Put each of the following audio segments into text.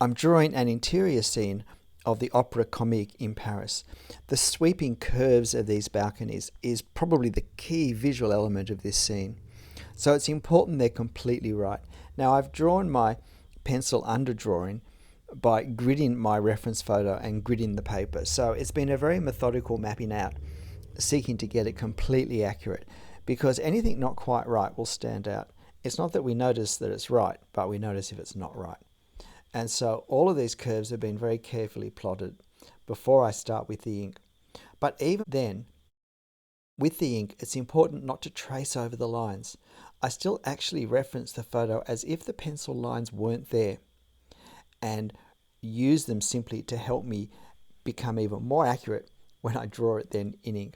I'm drawing an interior scene of the Opera Comique in Paris. The sweeping curves of these balconies is probably the key visual element of this scene. So it's important they're completely right. Now I've drawn my pencil underdrawing by gridding my reference photo and gridding the paper. So it's been a very methodical mapping out, seeking to get it completely accurate, because anything not quite right will stand out. It's not that we notice that it's right, but we notice if it's not right. And so all of these curves have been very carefully plotted before I start with the ink. But even then, with the ink, it's important not to trace over the lines. I still actually reference the photo as if the pencil lines weren't there, and use them simply to help me become even more accurate when I draw it then in ink.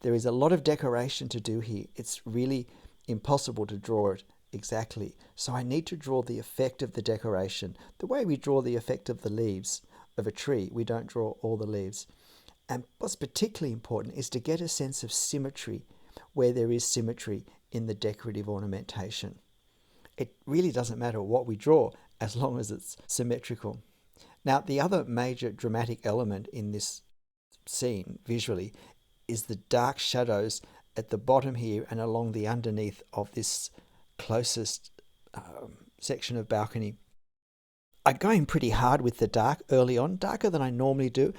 There is a lot of decoration to do here. It's really impossible to draw it exactly. So I need to draw the effect of the decoration. The way we draw the effect of the leaves of a tree, we don't draw all the leaves. And what's particularly important is to get a sense of symmetry where there is symmetry in the decorative ornamentation. It really doesn't matter what we draw as long as it's symmetrical. Now, the other major dramatic element in this scene visually is the dark shadows at the bottom here and along the underneath of this closest section of balcony. I go in pretty hard with the dark early on, darker than I normally do,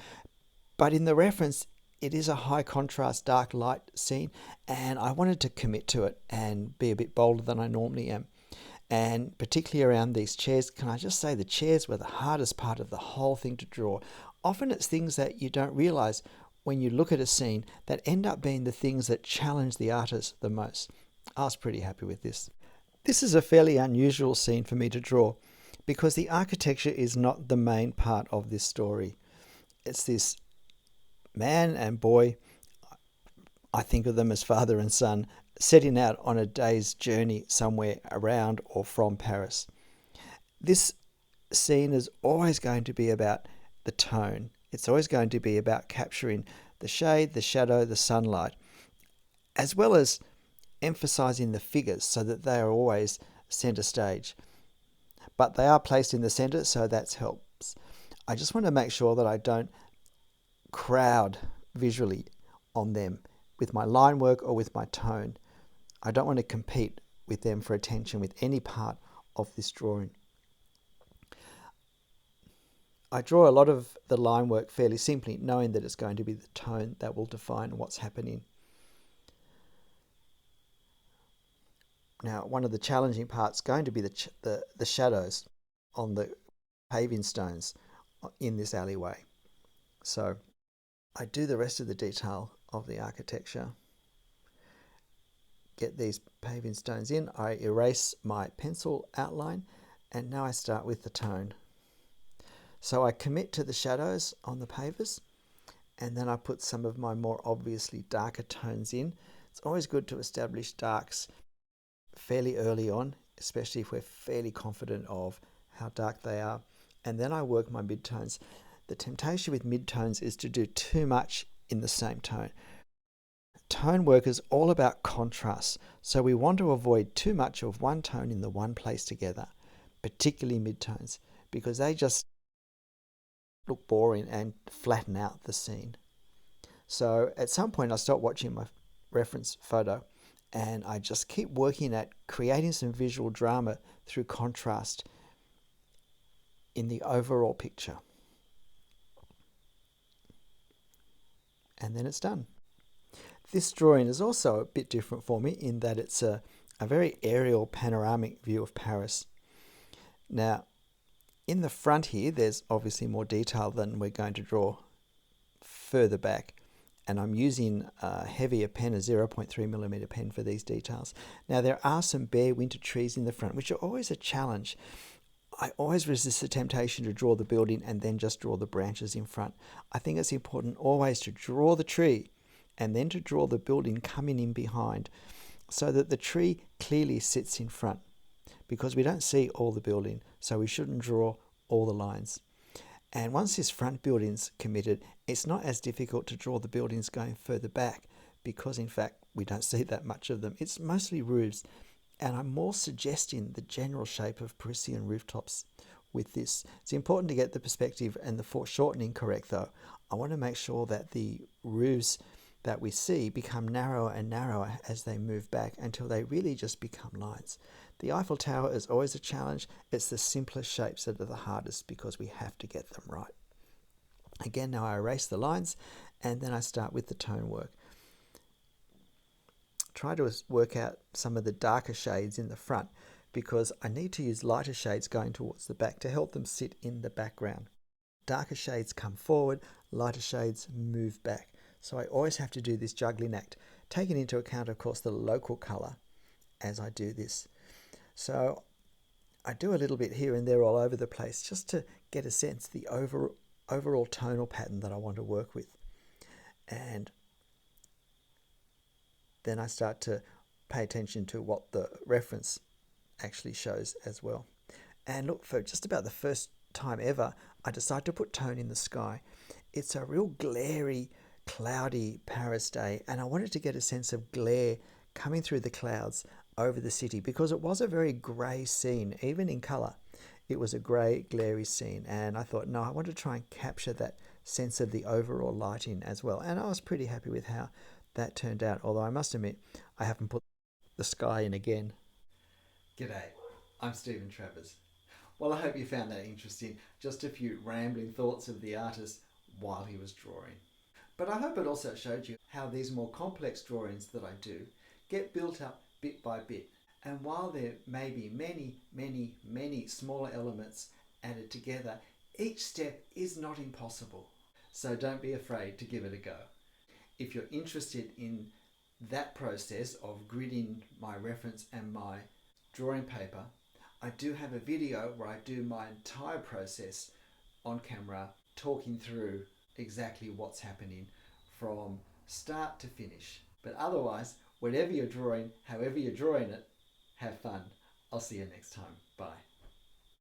but in the reference it is a high contrast dark light scene, and I wanted to commit to it and be a bit bolder than I normally am. And particularly around these chairs, can I just say the chairs were the hardest part of the whole thing to draw. Often it's things that you don't realize when you look at a scene that end up being the things that challenge the artist the most. I was pretty happy with this. This is a fairly unusual scene for me to draw because the architecture is not the main part of this story. It's this man and boy, I think of them as father and son, setting out on a day's journey somewhere around or from Paris. This scene is always going to be about the tone. It's always going to be about capturing the shade, the shadow, the sunlight, as well as emphasizing the figures so that they are always center stage. But they are placed in the center, so that helps. I just want to make sure that I don't crowd visually on them with my line work or with my tone. I don't want to compete with them for attention with any part of this drawing. I draw a lot of the line work fairly simply, knowing that it's going to be the tone that will define what's happening. Now, one of the challenging parts is going to be the shadows on the paving stones in this alleyway. So I do the rest of the detail of the architecture, get these paving stones in, I erase my pencil outline, and now I start with the tone. So I commit to the shadows on the pavers, and then I put some of my more obviously darker tones in. It's always good to establish darks fairly early on, especially if we're fairly confident of how dark they are. And then I work my midtones. The temptation with midtones is to do too much in the same tone. Tone work is all about contrast, so we want to avoid too much of one tone in the one place together, particularly midtones, because they just look boring and flatten out the scene. So at some point I stop watching my reference photo and I just keep working at creating some visual drama through contrast in the overall picture. And then it's done. This drawing is also a bit different for me in that it's a very aerial panoramic view of Paris. Now, in the front here, there's obviously more detail than we're going to draw further back. And I'm using a heavier pen, a 0.3mm pen for these details. Now, there are some bare winter trees in the front, which are always a challenge. I always resist the temptation to draw the building and then just draw the branches in front. I think it's important always to draw the tree and then to draw the building coming in behind so that the tree clearly sits in front, because we don't see all the building, so we shouldn't draw all the lines. And once this front building's committed, it's not as difficult to draw the buildings going further back, because in fact we don't see that much of them. It's mostly roofs, and I'm more suggesting the general shape of Parisian rooftops with this. It's important to get the perspective and the foreshortening correct though. I want to make sure that the roofs that we see become narrower and narrower as they move back until they really just become lines. The Eiffel Tower is always a challenge. It's the simplest shapes that are the hardest because we have to get them right. Again, now I erase the lines and then I start with the tone work. Try to work out some of the darker shades in the front because I need to use lighter shades going towards the back to help them sit in the background. Darker shades come forward, lighter shades move back. So I always have to do this juggling act, taking into account, of course, the local colour as I do this. So I do a little bit here and there all over the place just to get a sense of the overall tonal pattern that I want to work with. And then I start to pay attention to what the reference actually shows as well. And look, for just about the first time ever, I decided to put tone in the sky. It's a real glary, cloudy Paris day, and I wanted to get a sense of glare coming through the clouds over the city because it was a very grey scene, even in colour. It was a grey, glary scene, and I thought, no, I want to try and capture that sense of the overall lighting as well. And I was pretty happy with how that turned out, although I must admit, I haven't put the sky in again. G'day, I'm Stephen Travers. Well, I hope you found that interesting. Just a few rambling thoughts of the artist while he was drawing. But I hope it also showed you how these more complex drawings that I do get built up bit by bit. And while there may be many smaller elements added together, each step is not impossible. So don't be afraid to give it a go. If you're interested in that process of gridding my reference and my drawing paper, I do have a video where I do my entire process on camera, talking through exactly what's happening from start to finish. But otherwise, whatever you're drawing, however you're drawing it, have fun. I'll see you next time. Bye.